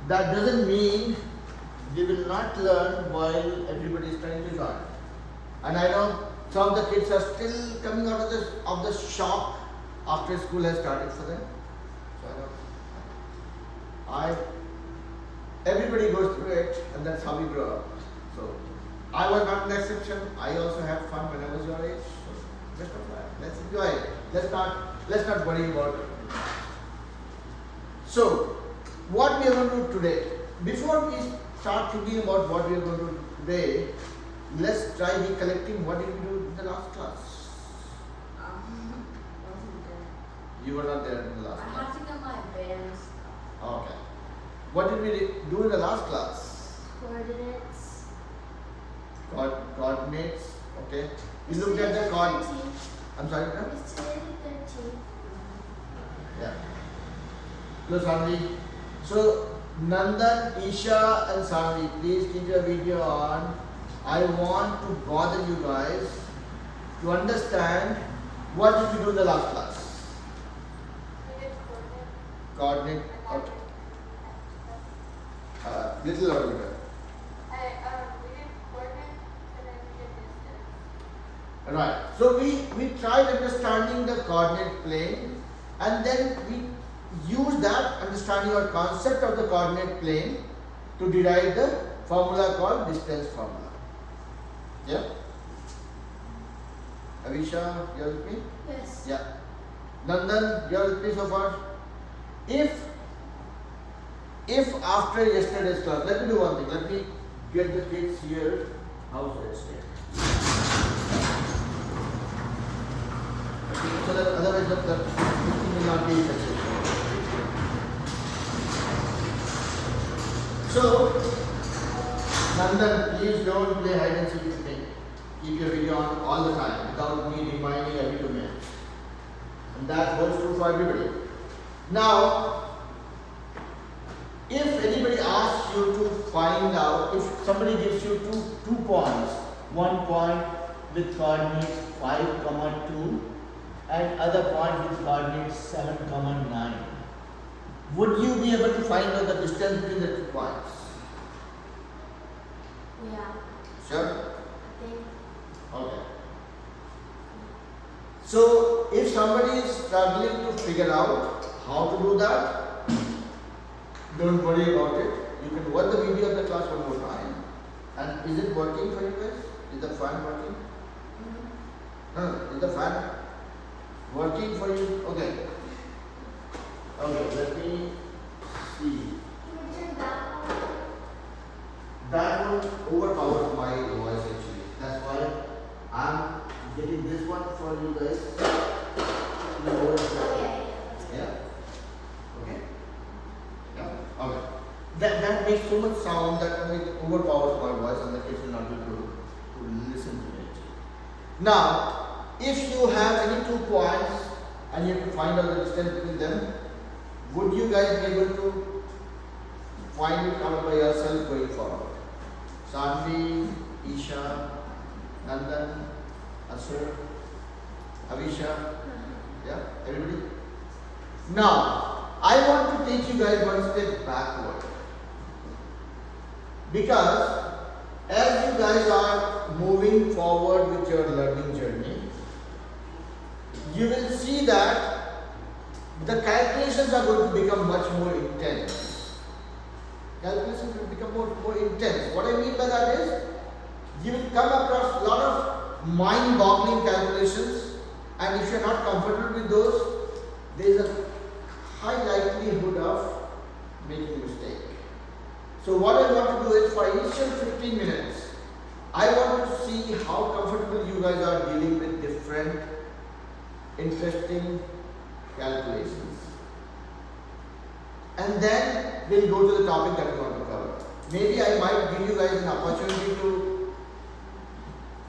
That doesn't mean we will not learn while everybody is trying to learn. And I know some of the kids are still coming out of the shock after school has started for them. So everybody goes through it, and that's how we grow up. So I was not an exception. I also had fun when I was your age. So just of that. Let's enjoy it. Let's not worry about it. So what we are going to do today, before we start thinking about what we are going to do today, let's try recollecting what did we do in the last class. Wasn't there? You were not there in the last I class. had to get my band stuff. Okay. What did we do in the last class? Coordinates. Coordinates. Okay. We looked at the coordinates. I'm sorry, no? It's 13. Yeah. Hello, Sanvi. So, Nandan, Isha, and Sanvi, please keep your video on. I want to bother you guys to understand what did we do in the last class. Coordinate. Okay. Little louder. We did coordinates and then we did distance. Right. So we tried understanding the coordinate plane, and then we use that understanding or concept of the coordinate plane to derive the formula called distance formula. Yeah? Avisha, you are with me? Yes. Yeah. Nandan, you are with me so far? If after yesterday's class, let me do one thing. Let me get the kids here. How's that stay? So that otherwise the thing will not be effective. So, Nandan, please don't play hide and seek with me. Keep your video on all the time without me reminding every 2 minutes. And that holds true for everybody. Now, if anybody asks you to find out, if somebody gives you two points, 1 point with coordinates 5, 2 and other point with coordinates 7, 9, would you be able to find out the distance between the 2 points? Yeah. Sure? I think. Okay. So, if somebody is struggling to figure out how to do that, don't worry about it. You can watch the video of the class one more time. And is it working for you guys? Is the fan working? Is the fan working for you? Okay. Okay, let me see. That one overpowers my voice actually. That's why I'm getting this one for you guys. Okay. Yeah? Okay? Yeah? Okay. That makes so much sound that it overpowers my voice and the kids will not be able to listen to it. Now, if you have any 2 points and you have to find out the distance between them, would you guys be able to find it out by yourself going forward? Sanvi, Isha, Nandan, Asur, Avisha, yeah, everybody? Now, I want to take you guys one step backward. Because as you guys are moving forward with your learning journey, you will see that the calculations are going to become much more intense. Calculations will become more intense. What I mean by that is, you will come across a lot of mind-boggling calculations, and if you are not comfortable with those, there is a high likelihood of making a mistake. So what I want to do is, for initial 15 minutes, I want to see how comfortable you guys are dealing with different interesting calculations. And then we'll go to the topic that we want to cover. Maybe I might give you guys an opportunity to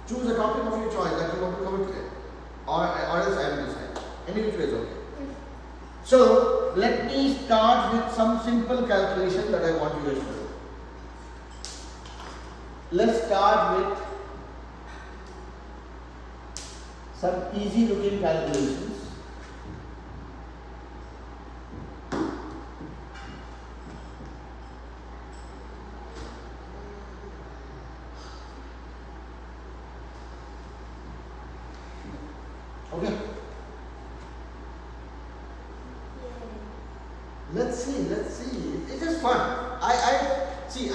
choose a topic of your choice that you want to cover today. Or else I will decide. Any which way is okay. So, let me start with some simple calculation that I want you guys to do. Let's start with some easy looking calculations.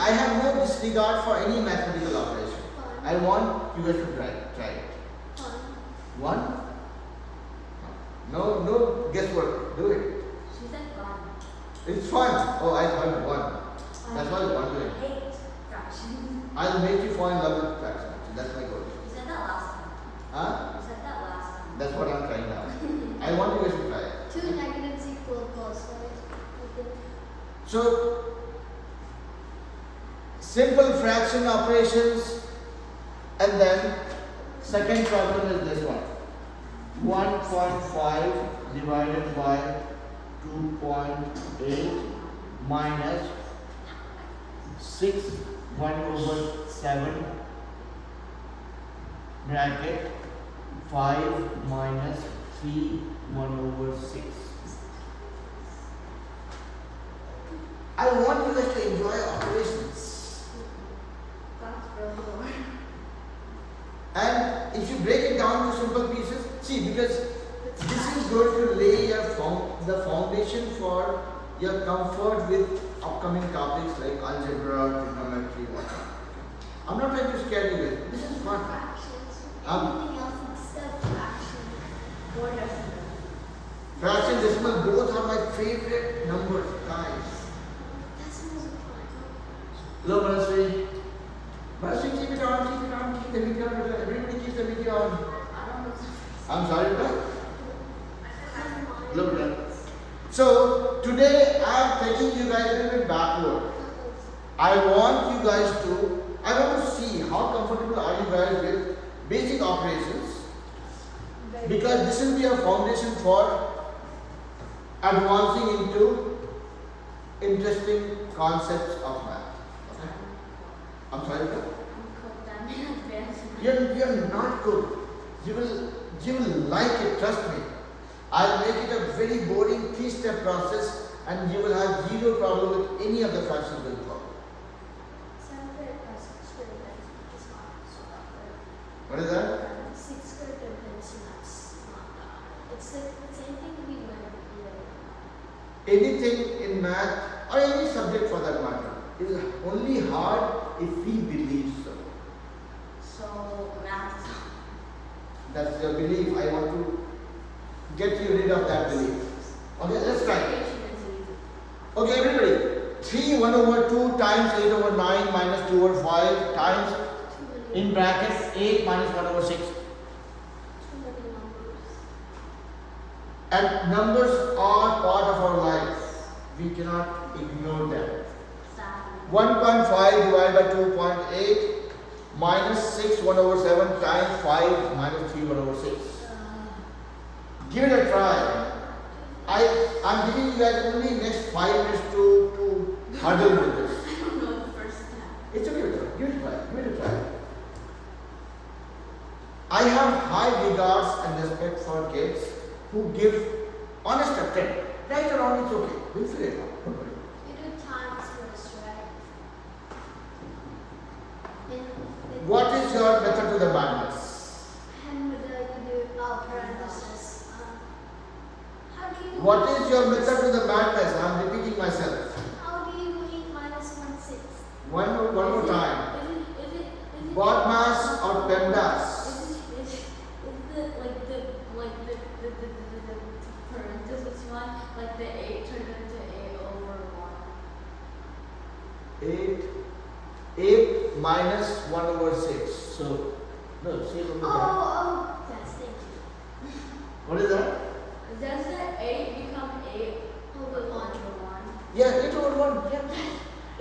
I have no disregard for any mathematical operation. I want you guys to try it. Fun. One. No guesswork. Do it. She said fun. It's fun. Oh, I heard one. That's why I want to do it. I hate fractions. I'll make you fall in love with fractions. That's my goal. You said that last time. Huh? You said that last time. That's what I'm trying now. I want you guys to try it. 2 negatives equal plus, right? I think. So, simple fraction operations, and then second problem is this one. 1.5 divided by 2.8 minus 6 1/7 bracket 5 minus 3 1/6. I want you guys to enjoy operations. That's really hard. And if you break it down to simple pieces, see, because this is going to lay the foundation for your comfort with upcoming topics like algebra, trigonometry, whatnot. I'm not trying to scare you guys. This is fun. Fractions. Um, Anything else except fraction or decimal. Fraction, decimal, both are my favorite numbers, guys. Decimals are fun. Hello, Manasri. Manasri, keep it on, keep the video on. Everybody keeps the video on. I don't know. I'm sorry, but look at that. So today I'm taking you guys a little bit backward. I want to see how comfortable are you guys with basic operations, because this will be a foundation for advancing into interesting concepts of math. Okay? I'm sorry, but you're not good. You will like it, trust me. I'll make it a very boring 3-step process, and you will have zero problem with any of the fractions going forward. What is that? 6 squared difference, that's not that. It's like the same thing we learned later. Anything in math or any subject for that matter is only hard if we believe so. So math is That's your belief. I want to get you rid of that belief. Okay, let's try. Okay, everybody. 3 1/2 times 8/9 minus 2/5 times in brackets 8 minus 1/6. too many numbers. And numbers are part of our life. We cannot ignore them. Sadly. 1.5 divided by 2.8 minus 6 1/7 times 5 minus 3 1/6. Give it a try. I'm giving you guys only next 5 minutes to hurdle with this. I don't know the first step. It's okay. Give it a try. Give it a try. I have high regards and respect for kids who give honest attempt. Right or wrong, it's okay. We'll figure it out. Don't worry. You do times first, right? What is your method to the madness? And with you do parenthesis. How do you? What is your method to the madness? I'm repeating myself. How do you 8 minus 1/6? One more time. If it BODMAS or PEMDAS? Is the parenthesis one, like the 8 turned into 8/1? 8 minus 1/6. So, no, see it on the back. Oh, yes, thank you. What is that? Does the 8 become 8/1? Yeah, 8/1. Yeah.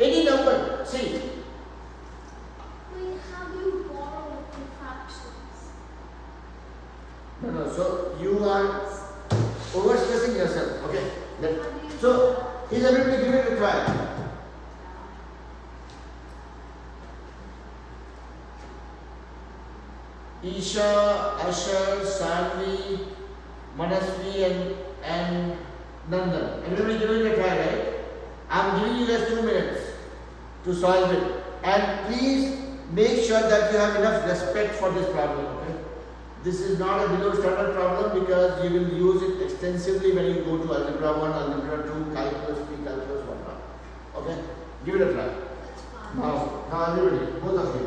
Any number. See. Wait, how do you borrow the fractions? No. So, you are overstressing yourself. Okay. So, is everybody give it a try? Isha, Asher, Sanvi, Manasvi and Nandan. Everybody giving it a try, right? I'm giving you guys 2 minutes to solve it. And please make sure that you have enough respect for this problem, okay? This is not a below standard problem because you will use it extensively when you go to Algebra 1, Algebra 2, Calculus 3, Calculus 1. Okay? Give it a try. That's fine. Now everybody, both of you.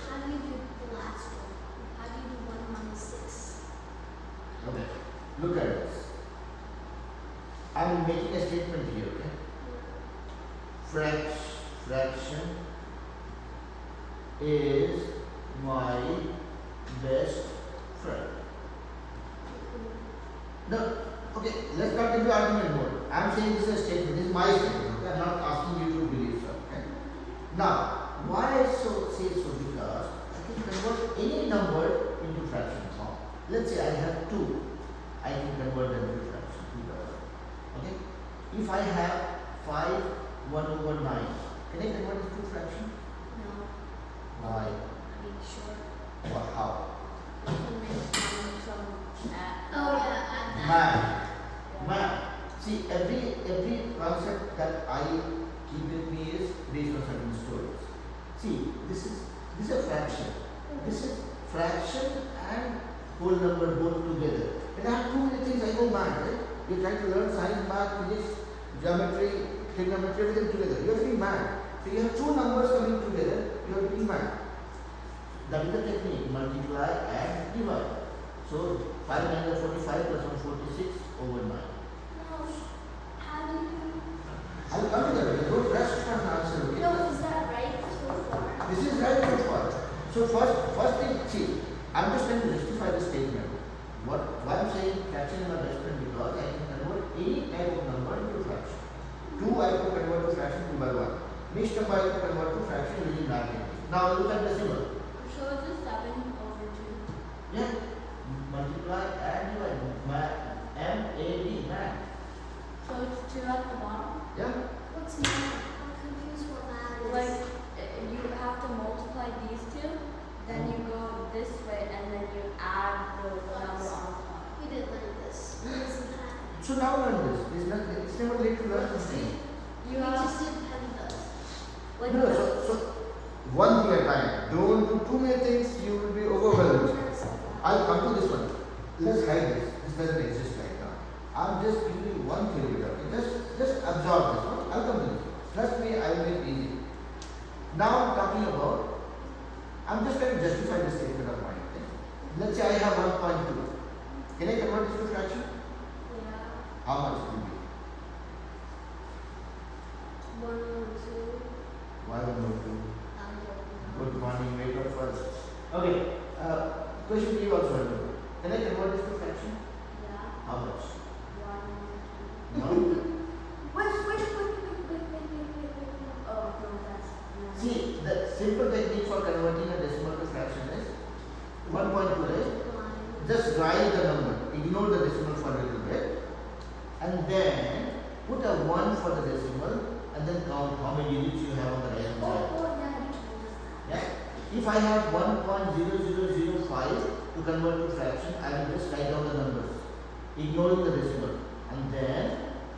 How do you do the last one? How do you do 1 minus 6? Okay. Look at this. I'm making a statement here, okay? Fraction is my best friend. No, okay, let's not into argument mode. I'm saying this is a statement, this is my statement, okay? I'm not asking you to believe so, okay? Now, why I say so? Because I can convert any number into fraction form. Let's say I have 2, I can convert them into fraction, 2 by 1. Okay? If I have 5, 1 over 9, can I convert it to fraction? No. Why? Are you sure? Or how? Oh yeah, and Math. See, every concept that I keep with me is based on certain stories. See, this is a fraction. This is fraction and whole number both together. And I have too many things I go mad, right? You're trying to learn science, math, physics, geometry, trigonometry, everything together. You have to be mad. So you have two numbers coming together, you have to be mad. That is the technique, multiply and divide. So 5 9 45 plus 146 over 9. how do you? I'll come to that. Don't rush from the answer, okay? No, is that right so far? This is right so far. So first thing, see, I'm just trying to justify the statement. Why I'm saying fraction is my best friend because I can convert any type of number into fraction. 2 I could convert to fraction 2 by 1. Mixed number I could convert to fraction using math technique. Now look at decimal. So is this 7 over 2? Yeah. Multiply and divide. M-A-D, math. So it's 2 at the bottom? Yeah. What's math? I'm confused what math is. Like you have to multiply these two, then you go this way, and then you add the number on top. We didn't learn this. What is math? So now learn this. It's never late to learn something. You We have just did pandas. like No, so one thing at a time. Don't do too many things, you will be overwhelmed. I'll come to this one. Let's hide this. This doesn't exist right now. I'm just giving you one theory. Okay? Just absorb this one. I'll come to this. Trust me, I will make it easy. Now I'm talking about, I'm just trying to justify this statement of mine. Okay? Let's say I have 1.2. Can I convert this to fraction? Yeah. How much will it be? 1 over 2. Why 1 over 2? I don't know. Good morning, wake up first. Okay, question to you also. Can I convert this to fraction? Yeah. How much? 1 over 2. No? oh no, that's no. See, the simple technique for converting a decimal to fraction is 1.2, right? Just write the number, ignore the decimal for a little bit, and then put a 1 for the decimal, and then count how many digits you have on the right hand side. Oh, yeah, you told us that. Yeah? If I have 1.0005 to convert to fraction, I will just write down the numbers, ignoring the decimal, and then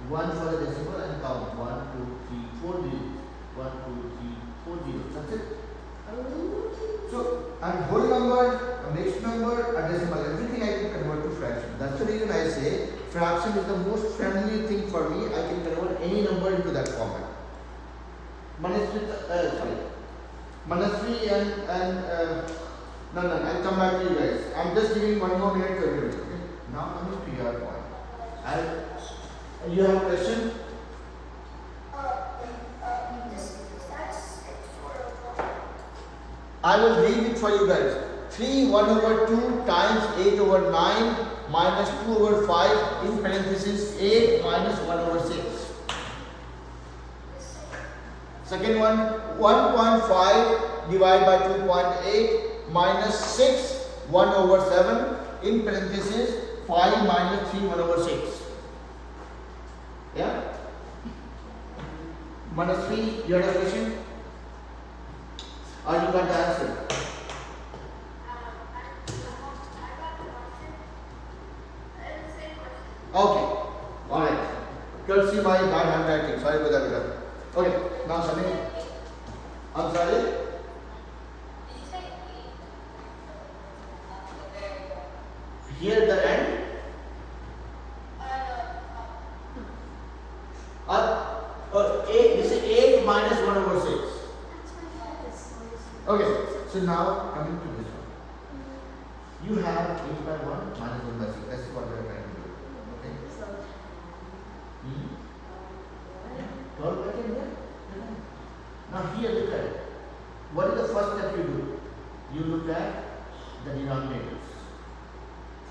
1 for the decimal and count 1, 2, 3, 4 digits. 1, 2, 3, 4 zeros. That's it. So, and whole number, a mixed number, a decimal, everything I can convert to fraction. That's the reason I say fraction is the most friendly thing for me. I can convert any number into that format. Manasvi and no, I'll come back to you guys. I'm just giving one more minute to everybody. Okay? Now coming to your point. You have a question? I will read it for you guys. 3 1 over 2 times 8 over 9 minus 2 over 5 in parenthesis 8 minus 1 over 6. Second one, 1.5 divided by 2.8 minus 6 1 over 7 in parenthesis 5 minus 3 1 over 6. Yeah? Manasvi, you had a question? Or you got the answer? Okay. Alright. Courtesy my bad handwriting. Sorry for that. Okay. Now Samir. I'm sorry. Here the end. Or 8, this is 8 minus 1 over 6. That's my focus. Okay, so now coming to this one. You have 8 by 1 minus 1 by 6. That's what we are trying to do. Okay? So, Hmm? 12 by 10, yeah? Now here look at it. What is the first step you do? You look at the denominators.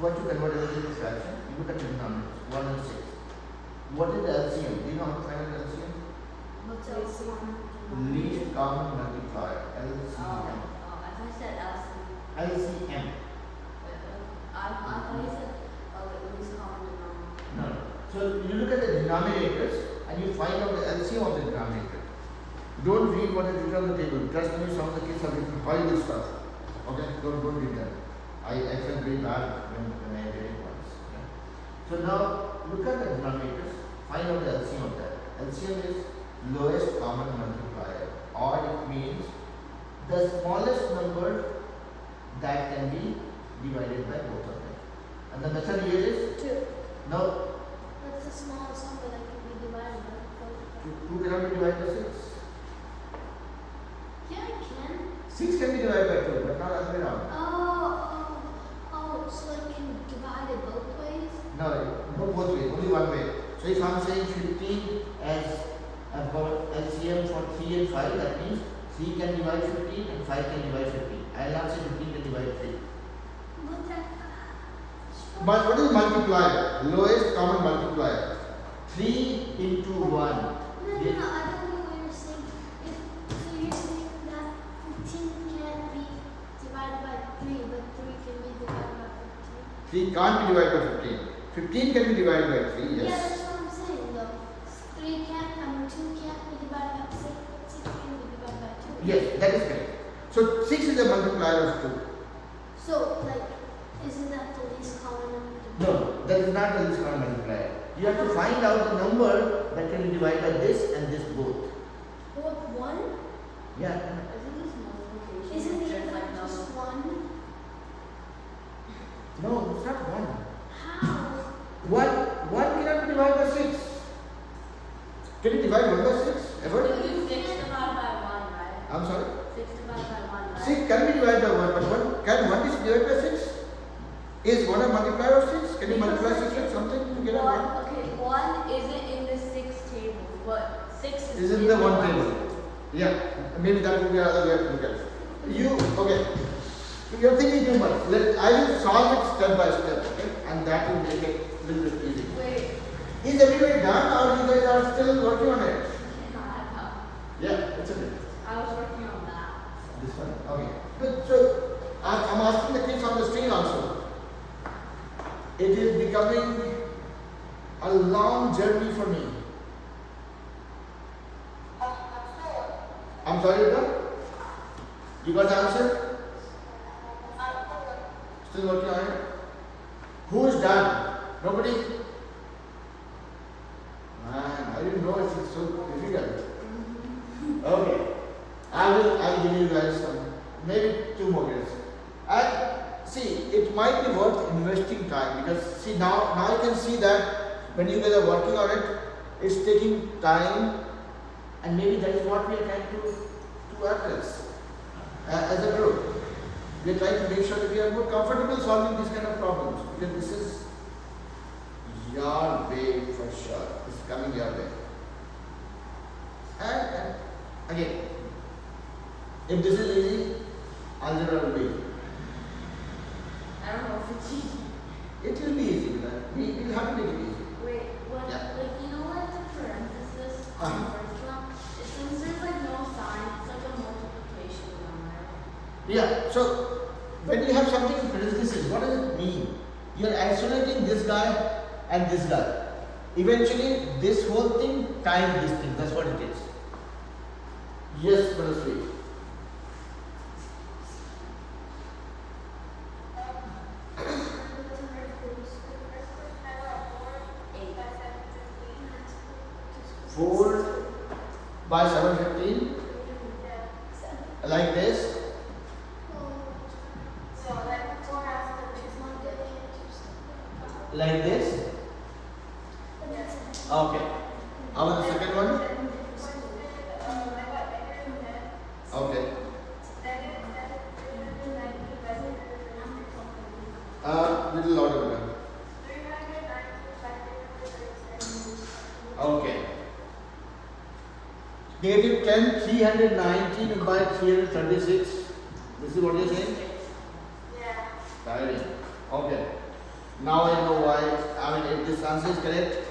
What you convert everything to fraction, you look at the denominators, 1 and 6. What is the LCM? Do you know how to find an LCM? what's the Least common multiplier, LCM. I thought you said LC. LCM. I thought you said least common denominator. No. So you look at the denominators and you find out the LCM of the denominator. Don't read what is written on the table. Trust me, some of the kids have written horrible stuff. Okay? Don't read that. I felt very bad when I read it once. Okay? So now look at the denominators. Find out the LCM of that. LCM is lowest common multiplier, or it means the smallest number that can be divided by both of them. And the method here is 2. now That's the smallest number that can be divided by 4. 2 cannot be divided by 6. Yeah, I can. 6 can be divided by 2, but not other way around. So it can divide it both ways? No, not both ways, only one way. So if I'm saying 15 as I've got LCM for 3 and 5, that means 3 can divide 15 and 5 can divide 15. I will not say 15 can divide 3. But that. But what is multiplier? Lowest common multiplier. 3 into 1. No, I don't know what you're saying. So you're saying that 15 can be divided by 3, but 3 can be divided by 3 can't be divided by 15. 15 can be divided by 3, 15? Yeah, yes. that's what I'm saying though. 2 can't be divided by 6, 6 can be divided by 2. Yes, that is correct. So 6 is a multiplier of 2. So, like, isn't that the least common number? No, that is not the least common multiplier. You have to find out the number that can be divided by this and this both. What, 1? Yeah. Isn't this multiplication? Isn't It's it just like just number? 1? No, it's not 1. How? 1 cannot be divided by 6. Can you divide 1 by 6 ever? You 6 divided by 1, right? I'm sorry? 6 divided by 1, right? 6 can be divided by 1, but can 1 be divided by 6? Is 1 a multiplier of 6? Can you multiply 6 with something to get a 1? Okay, 1 isn't in the 6 tables, but 6 Is in the 1 table. Yeah, maybe that would be another way to look at it. Okay. You're thinking too much. I will solve it step by step, okay? And that will make it a little bit easy. Wait. Is everybody done or you guys are still working on it? Yeah, it's okay. I was working on that. This one? Okay. Good. So, I'm asking the kids on the screen also. It is becoming a long journey for me. I'm sorry, Rita? You got the answer? Still working on it? Who is done? Nobody? Man, I didn't know it's so difficult. Okay. I will give you guys some, maybe 2 more minutes. And see, it might be worth investing time because see now you can see that when you guys are working on it, it's taking time, and maybe that is what we are trying to address as a group. We are trying to make sure that we are more comfortable solving these kind of problems because this is your way for sure. It's coming your way. And again, if this is easy, algebra will be easy. I don't know if it's easy. It will be easy, but we will have to make it easy. Wait, what? Yeah. Like, you know what the parenthesis on the first one? Since there's like no sign, it's like a multiplication number. Yeah, so when you have something in parentheses, what does it mean? You are isolating this guy and this guy. Eventually, this whole thing times this thing. That's what it is. Yes, Manasvi. Four by 715, like this. Like this. Okay. How about the second one? Negative 10, 319 by 336. This is what you're saying? Yeah. Tiring. Okay. Now I know why. I mean, if this answer is correct,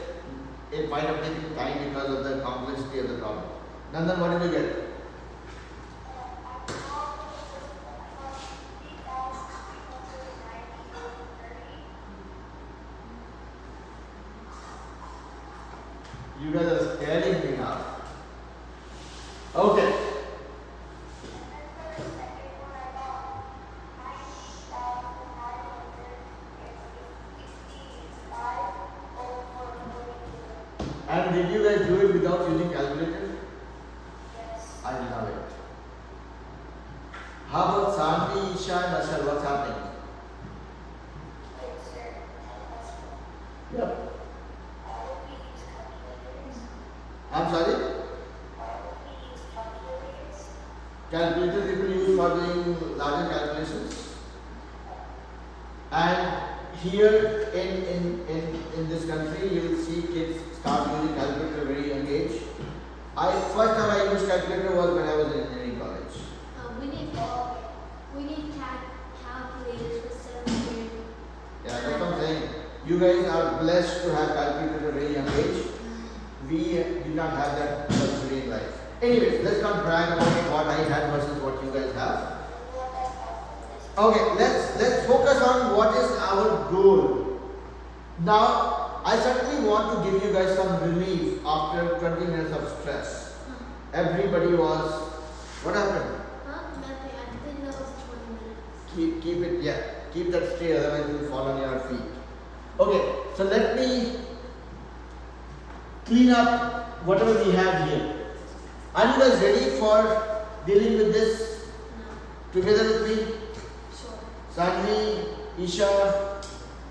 it might have taken time because of the complexity of the problem. Nandan, what did you get? You guys are scaring me now. Okay. And did you guys do it without using calculator? I love it. How about Sanvi, Isha, and Ashar? What's happening? Yep. I'm sorry? Calculator people use for doing larger calculations. And here in this country, you will see kids start using calculator at a very young age. First time I used calculator was when I was in engineering college. We need calculators for 7th grade. Yeah, that's what I'm saying. You guys are blessed to have calculator at a very young age. We did not have that luxury in life. Anyways, let's not brag about what I had versus what you guys have. Okay, let's focus on what is our goal. Now, I certainly want to give you guys some relief after 20 minutes of stress. Everybody was, what happened? Nothing. I didn't know it was 20 minutes. Keep it, yeah, keep that straight, otherwise you will fall on your feet. Okay, so let me clean up whatever we have here. Are you guys ready for dealing with this No. together with me? Sure. Sanvi, Isha,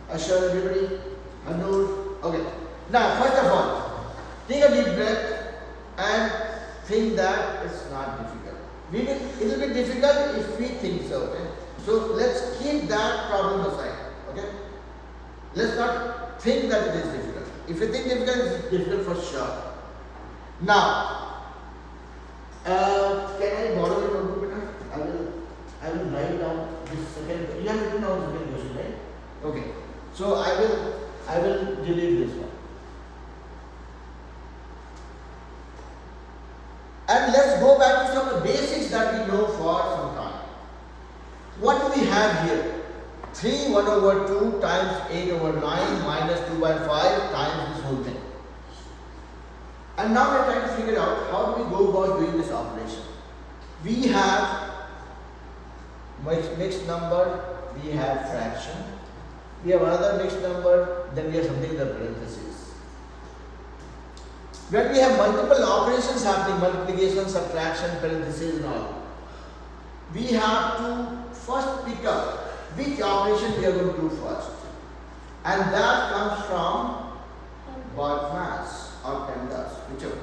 Ashar, everybody, Anur. Okay. Now, first of all, take a deep breath and think that it's not difficult. It will be difficult if we think so. Okay. So let's keep that problem aside. Okay. Let's not think that it is difficult. If you think difficult, it's difficult for sure. Now, can I borrow your notebook, Beta? I will write down this second. You have written down the second question, right? Okay. So I will delete this one. And let's go back to some of the basics that we know for some time. What do we have here? 3 1 over 2 times 8 over 9 minus 2 by 5 times this whole thing. And now we are trying to figure out how do we go about doing this operation. We have mixed number, we have fraction, we have another mixed number, then we have something in the parentheses. When we have multiple operations happening, multiplication, subtraction, parentheses and all, we have to first pick up which operation we are going to do first. And that comes from BODMAS or PEMDAS, whichever.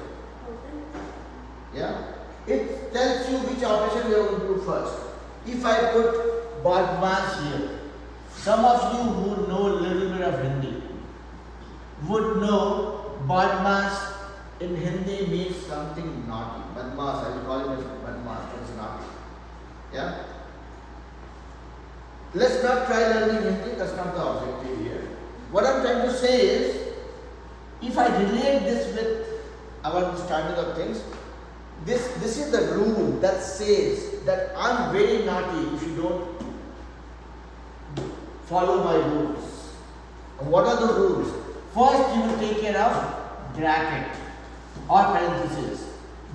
Yeah? It tells you which operation we are going to do first. If I put BODMAS here, some of you who know a little bit of Hindi would know BODMAS in Hindi means something naughty. Badmas, I will call it as Badmas, that's naughty. Yeah? Let's not try learning Hindi, that's not the objective here. What I'm trying to say is, if I relate this with our understanding of things, this is the rule that says that I'm very naughty if you don't follow my rules. And what are the rules? First, you will take care of bracket or parentheses,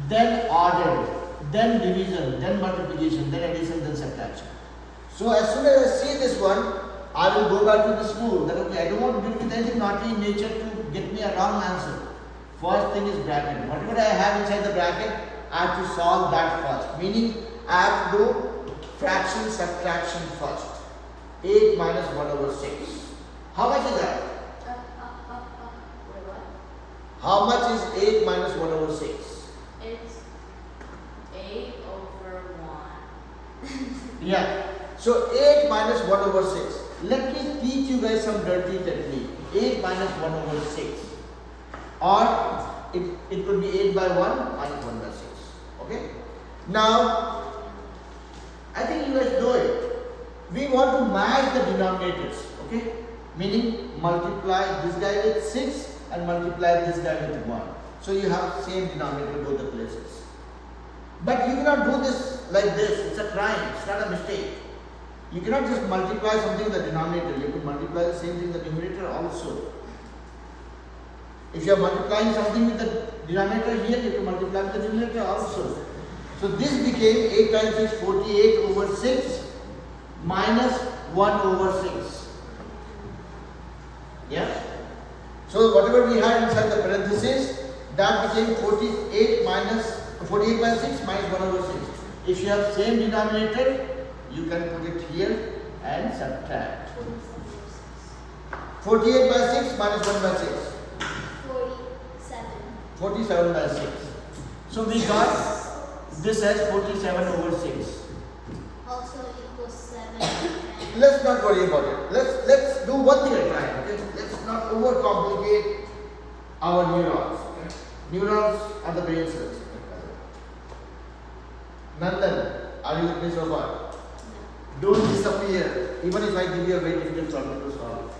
then order, then division, then multiplication, then addition, then subtraction. So as soon as I see this one, I will go back to this rule that okay, I don't want to deal with anything naughty in nature to get me a wrong answer. First thing is bracket. Whatever I have inside the bracket, I have to solve that first. Meaning, I have to do fraction subtraction first. 8 minus 1 over 6. How much is that? Wait, what? How much is 8 minus 1 over 6? It's 8 over 1. Yeah. So 8 minus 1 over 6. Let me teach you guys some dirty technique. 8 minus 1 over 6. Or it could be 8 by 1 minus 1 by 6. Okay? Now, I think you guys know it. We want to match the denominators. Okay? Meaning multiply this guy with 6 and multiply this guy with 1. So you have same denominator both the places. But you cannot do this like this. It's a crime. It's not a mistake. You cannot just multiply something in the denominator. You have to multiply the same thing in the numerator also. If you are multiplying something with the denominator here, you have to multiply with the numerator also. So this became 8 times 6, 48 over 6 minus 1 over 6. Yeah? So whatever we had inside the parenthesis, that became 48 by 6 minus 1 over 6. If you have same denominator, you can put it here and subtract. 48 by 6 minus 1 by 6. 47. 47 by 6. So we got this as 47 over 6. Also equals 7. Let's not worry about it. Let's do one thing at a time. Okay? Let's not overcomplicate our neurons. Okay? Neurons are the brain cells. Nandan, are you with me so far? Don't disappear, even if I give you a very difficult problem to solve.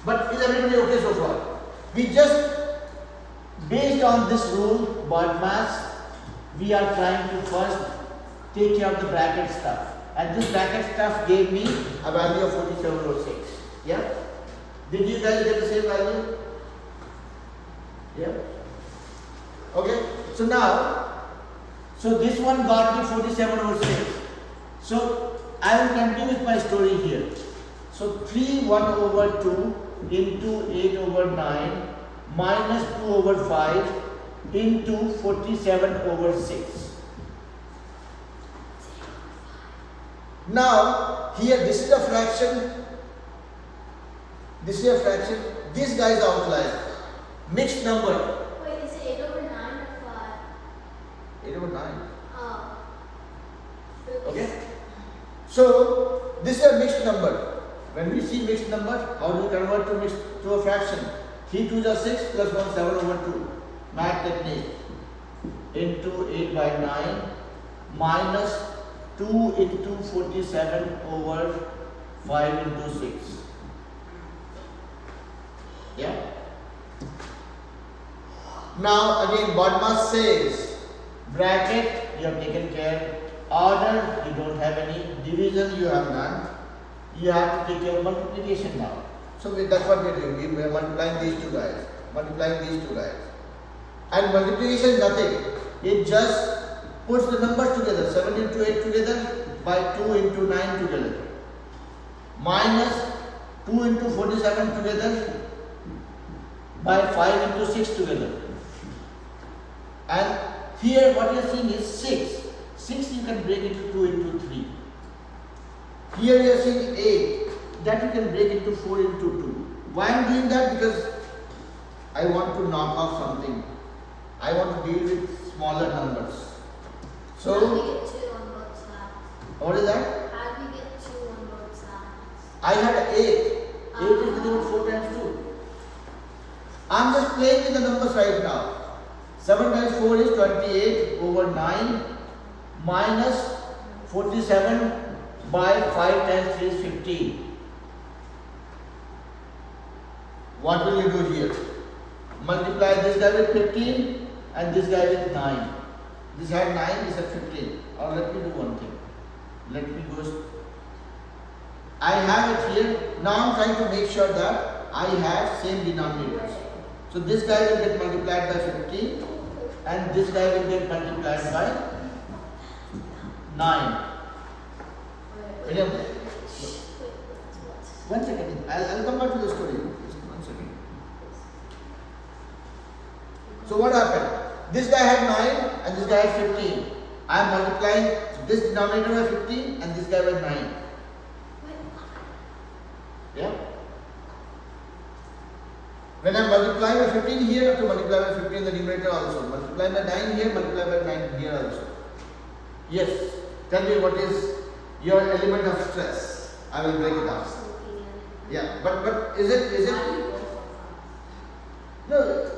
But is everybody okay so far? We just, based on this rule, BODMAS, we are trying to first take care of the bracket stuff. And this bracket stuff gave me a value of 47 over 6. Yeah? Did you guys get the same value? Yeah? Okay? So now, so this one got me 47 over 6. So I will continue with my story here. So 3 1 over 2 into 8 over 9 minus 2 over 5 into 47 over 6. Now, here this is a fraction, this is a fraction, this guy is outlier, mixed number. Wait, is it 8 over 9 or 5? 8 over 9. Oh. Okay? So, this is a mixed number. When we see mixed number, how do we convert to a fraction? 3 2s are 6 plus 1 7 over 2. Math technique. Into 8 by 9 minus 2 into 47 over 5 into 6. Yeah? Now again BODMAS says bracket you have taken care, order you don't have any, division you have none, you have to take care of multiplication now. So that's what we are doing, we are multiplying these two guys, and multiplication is nothing, it just puts the numbers together, 7 into 8 together by 2 into 9 together, minus 2 into 47 together by 5 into 6 together. And here what you are seeing is 6. 6 you can break into 2 into 3. Here you are seeing 8. That you can break into 4 into 2. Why I am doing that? Because I want to knock off something. I want to deal with smaller numbers. How do we So, get 2 on both sides? what is that? How do we get 2 on both sides? I had 8. 8 is nothing but 4 times 2. I am just playing with the numbers right now. 7 times 4 is 28 over 9 minus 47 by 5 times 3 is 15. What will you do here? Multiply this guy with 15 and this guy with 9. This had 9, this had 15. Or let me do one thing. Let me go. I have it here. Now I am trying to make sure that I have same denominators. So this guy will get multiplied by 15 and this guy will get multiplied by 9. William, one second. I'll come back to the story. Just 1 second. So what happened? This guy had 9 and this guy had 15. I am multiplying this denominator by 15 and this guy by 9. Yeah? When I am multiplying by 15 here, I have to multiply by 15 in the numerator also. Multiply by 9 here, multiply by 9 here also. Yes. Tell me what is your element of stress. I will break it down. Yeah, but is it no,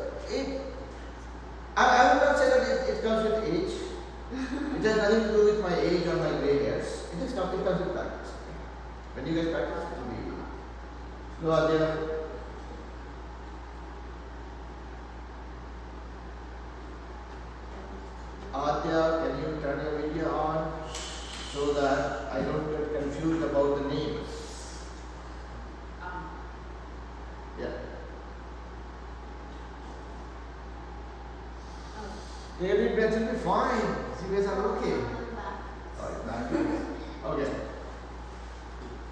I will not say that it comes with age. It has nothing to do with my age or my gray hairs. It is complete with practice. When you guys practice, it will be easy. So Adya. Adya, can you turn your video on so that I don't get confused about the names? Yeah. David Betts will be fine. You guys are okay. Alright, back. Okay.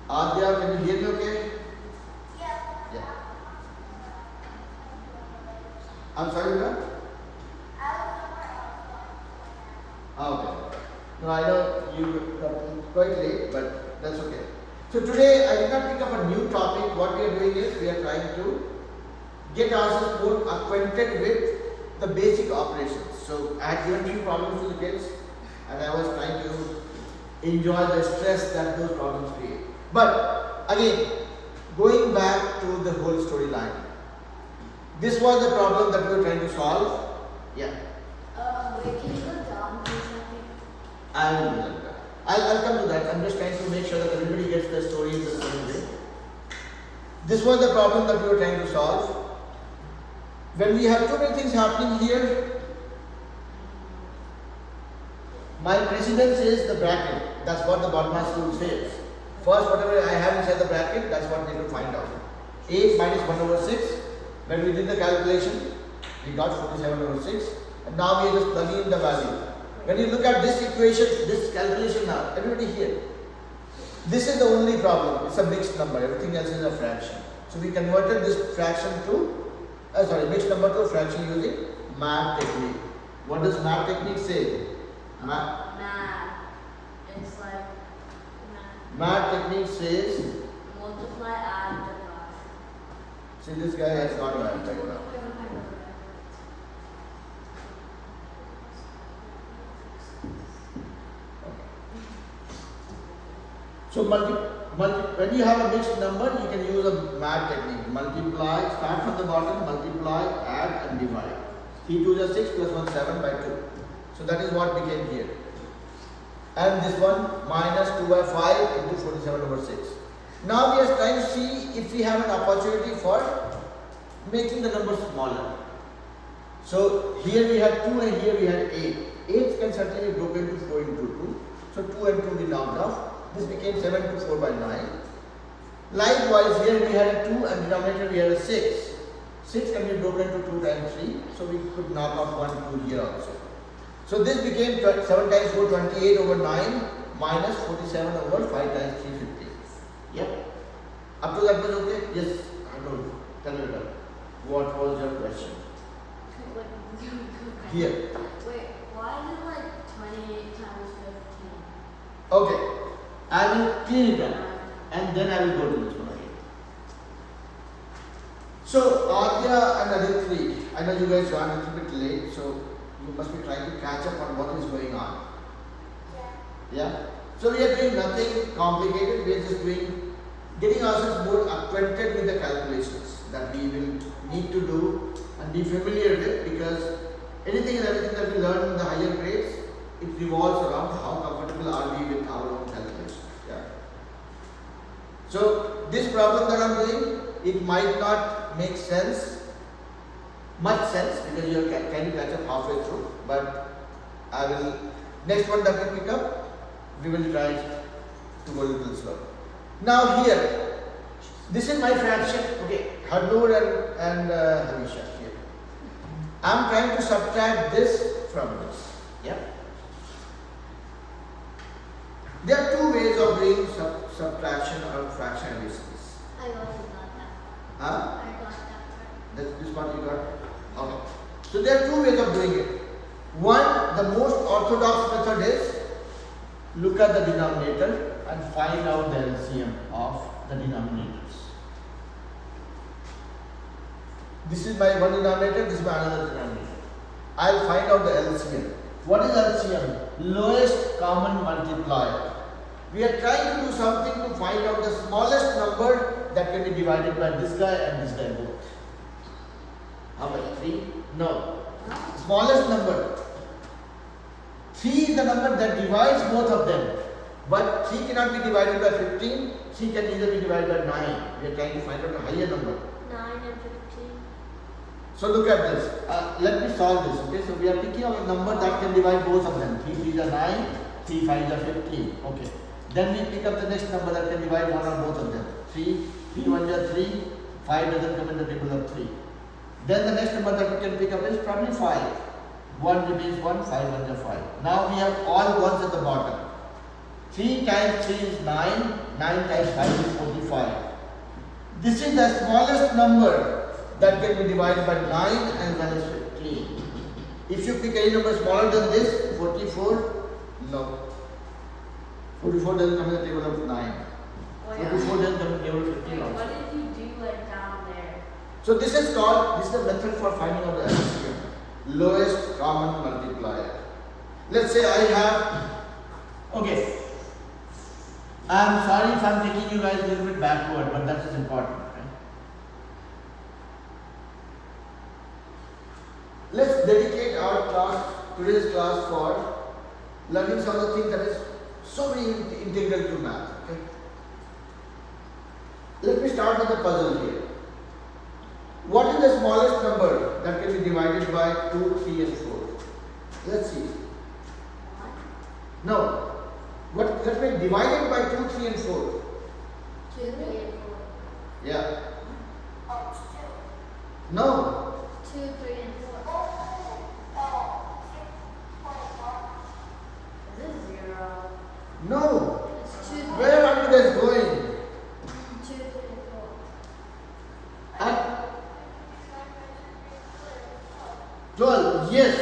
Adya, can you hear me okay? Yeah. I'm sorry, what? Okay. No, I know you got quite late, but that's okay. So today I did not pick up a new topic. What we are doing is we are trying to get ourselves more acquainted with the basic operations. So I had given few problems to the kids and I was trying to enjoy the stress that those problems create. But again, going back to the whole storyline. This was the problem that we were trying to solve. Yeah. Wait, can you go down for a second? I will do that. I'll come to that. I'm just trying to make sure that everybody gets the story in the same way. This was the problem that we were trying to solve. When we have too many things happening here, my precedence is the bracket. That's what the BODMAS rule says. First, whatever I have inside the bracket, that's what they need to find out. 8 minus 1 over 6. When we did the calculation, we got 47 over 6. And now we are just plugging in the value. When you look at this equation, this calculation now, everybody here, this is the only problem. It's a mixed number. Everything else is a fraction. So we converted this fraction to, mixed number to a fraction using math technique. What does math technique say? Math. It's like Math technique says, multiply, add, divide. see this guy has got math right now. So when you have a mixed number, you can use a math technique. Multiply, start from the bottom, multiply, add and divide. 3 2 is 6 plus 1 7 by 2. So that is what became here. And this one minus 2 by 5 into 47 over 6. Now we are trying to see if we have an opportunity for making the number smaller. So here we had 2 and here we had 8. 8 can certainly be broken into 4 into 2. So 2 and 2 we knocked off. This became 7 to 4 by 9. Likewise, here we had a 2 and denominator we had a 6. 6 can be broken to 2 times 3. So we could knock off 1 2 here also. So this became 7 times 4, 28 over 9 minus 47 over 5 times 350. Yep. Up to that was okay? Yes. I don't know. Tell me that. What was your question? Here. Wait, why is it like 28 times 15? Okay. I will clean it up and then I will go to this one again. So Adya and Aditri, I know you guys joined a little bit late, so you must be trying to catch up on what is going on. Yeah? So we are doing nothing complicated, we are just getting ourselves more acquainted with the calculations that we will need to do and be familiar with, because anything and everything that we learn in the higher grades, it revolves around how comfortable are we with our own calculations. Yeah. So this problem that I am doing, it might not make much sense, because you can catch up halfway through, but I will, next one that we pick up, we will try to go a little slow. Now here, this is my fraction, okay, Harnoor and Hamisha here. I am trying to subtract this from this. Yeah. There are two ways of doing subtraction or fraction additions. I also got that. Huh? I got that part. That's this part you got? Okay. So there are two ways of doing it. One, the most orthodox method is look at the denominator and find out the LCM of the denominators. This is my one denominator, this is my another denominator. I'll find out the LCM. What is LCM? Lowest common multiplier. We are trying to do something to find out the smallest number that can be divided by this guy and this guy both. How much? 3? No. Smallest number. 3 is the number that divides both of them. But 3 cannot be divided by 15. 3 can either be divided by 9. We are trying to find out a higher number. 9 and 15. So look at this. Let me solve this. Okay, so we are picking up a number that can divide both of them. 3 3 is 9, 3 5 is 15. Okay. Then we pick up the next number that can divide one or both of them. 3 3 1 is 3. 5 doesn't come in the table of 3. Then the next number that we can pick up is probably 5. 1 remains 1, 5 1 is 5. Now we have all ones at the bottom. 3 times 3 is 9, 9 times 5 is 45. This is the smallest number that can be divided by 9 and minus 15. If you pick any number smaller than this, 44, no. 44 doesn't come in the table of 9. Oh, yeah. 44 doesn't come in the table of 15 Wait, also. what did you do like down there? So this is the method for finding out the LCM, lowest common multiplier. Let's say I have, okay, I'm sorry if I'm taking you guys a little bit backward, but that is important. Right? Let's dedicate our class, today's class, for learning some of the things that is so very integral to math. Okay? Let me start with the puzzle here. What is the smallest number that can be divided by 2, 3 and 4? Let's see. No. What that can be divided by 2, 3 and 4? 2 and 4. Yeah. No. 2, 3 and 4. Is it 0? No. It's 2, 3. Where are you guys going? 2, 3 and 4. And 12. Yes.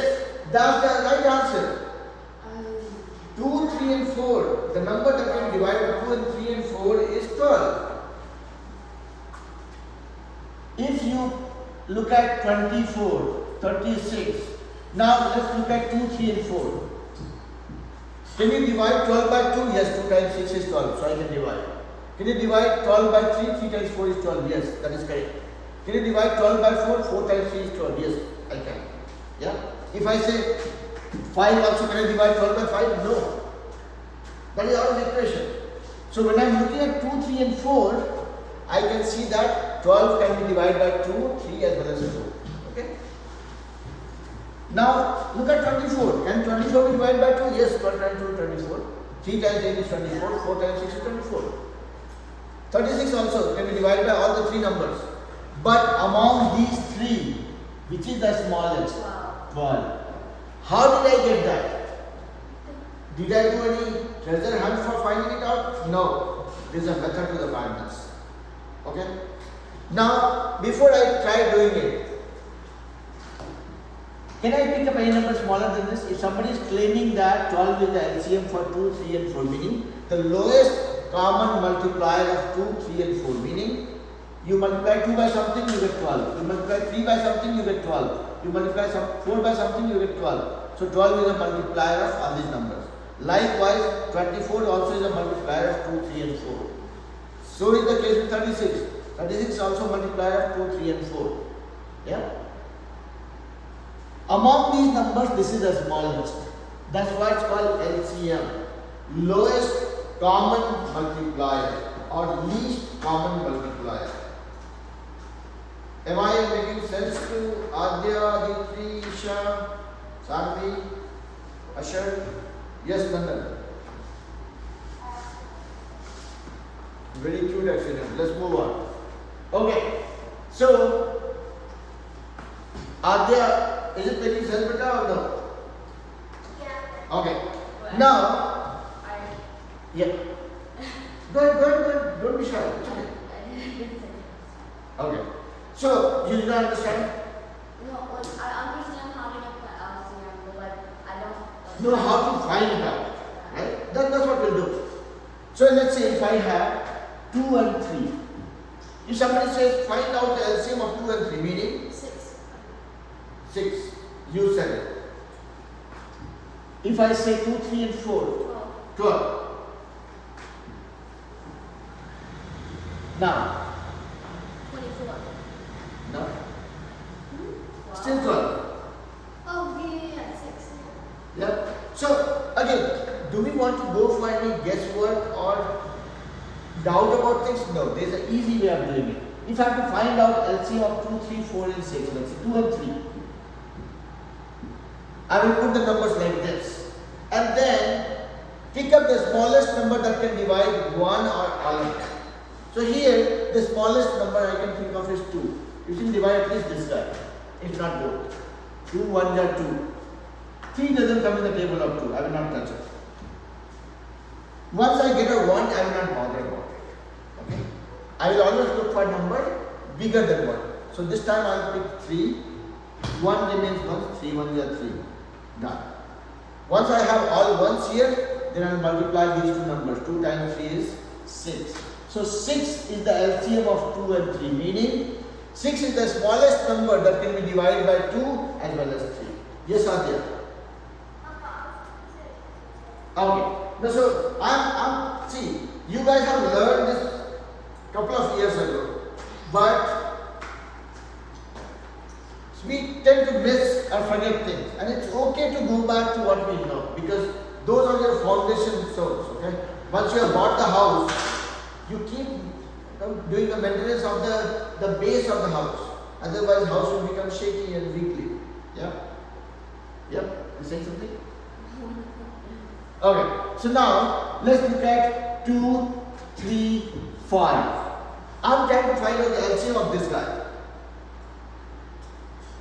That's the right answer. 2, 3 and 4. The number that can divide by 2 and 3 and 4 is 12. If you look at 24, 36. Now let's look at 2, 3 and 4. Can you divide 12 by 2? Yes, 2 times 6 is 12, so I can divide. Can you divide 12 by 3? 3 times 4 is 12. Yes, that is correct. Can you divide 12 by 4? 4 times 3 is 12. Yes, I can. Yeah. If I say 5 also, can I divide 12 by 5? No. That is out of the equation. So when I am looking at 2, 3 and 4, I can see that 12 can be divided by 2, 3 as well as 2. Okay. Now look at 24. Can 24 be divided by 2? Yes, 12 times 2 is 24. 3 times 8 is 24. 4 times 6 is 24. 36 also can be divided by all the 3 numbers. But among these 3, which is the smallest? 12. How did I get that? Did I do any treasure hunt for finding it out? No. There is a method to the madness. Okay? Now, before I try doing it, can I pick up any number smaller than this? If somebody is claiming that 12 is the LCM for 2, 3 and 4, meaning the lowest common multiplier of 2, 3 and 4, meaning you multiply 2 by something, you get 12. You multiply 3 by something, you get 12. You multiply 4 by something, you get 12. So 12 is a multiplier of all these numbers. Likewise, 24 also is a multiplier of 2, 3 and 4. So is the case with 36. 36 is also a multiplier of 2, 3 and 4. Yeah? Among these numbers, this is the smallest. That's why it's called LCM. Lowest common multiplier or least common multiplier. Am I making sense to Adya, Aditri, Isha, Sanvi, Ashar? Yes, Nandan. Very cute accident. Let's move on. Okay. So, Adya, is it making sense, beta, or no? Yeah. Okay. Now, yeah. Go ahead. Don't be shy. It's okay. Okay. So, you did not understand? No, like, I understand how to get the LCM, but like, I don't Know how to find it out. Right? That's what we'll do. So, let's say if I have 2 and 3. If somebody says find out the LCM of 2 and 3, meaning 6. 6, you said it. If I say 2, 3 and 4, 12. Now, 24. no, still 12. Oh, yeah, 6. Yeah. So again, do we want to go for any guesswork or doubt about things? No, there's an easy way of doing it. If I have to find out LCM of 2, 3, 4 and 6, let's say 2 and 3. I will put the numbers like this and then pick up the smallest number that can divide 1 or all of them. So here, the smallest number I can think of is 2. You can divide at least this guy, if not both. 2 1s are 2. 3 doesn't come in the table of 2. I will not touch it. Once I get a 1, I will not bother about it. Okay? I will always look for a number bigger than 1. So this time I will pick 3. 1 remains 1. 3 1s are 3. Done. Once I have all 1s here, then I will multiply these two numbers. 2 times 3 is 6. So 6 is the LCM of 2 and 3, meaning 6 is the smallest number that can be divided by 2 as well as 3. Yes, Adya? Okay. Now, so see, you guys have learned this couple of years ago, but we tend to miss or forget things, and it's okay to go back to what we know because those are your foundation stones. Okay. Once you have bought the house, you keep doing the maintenance of the base of the house. Otherwise, house will become shaky and weakly. Yeah? Yep? You saying something? Okay. So now, let's look at 2, 3, 5. I'm trying to find out the LCM of this guy.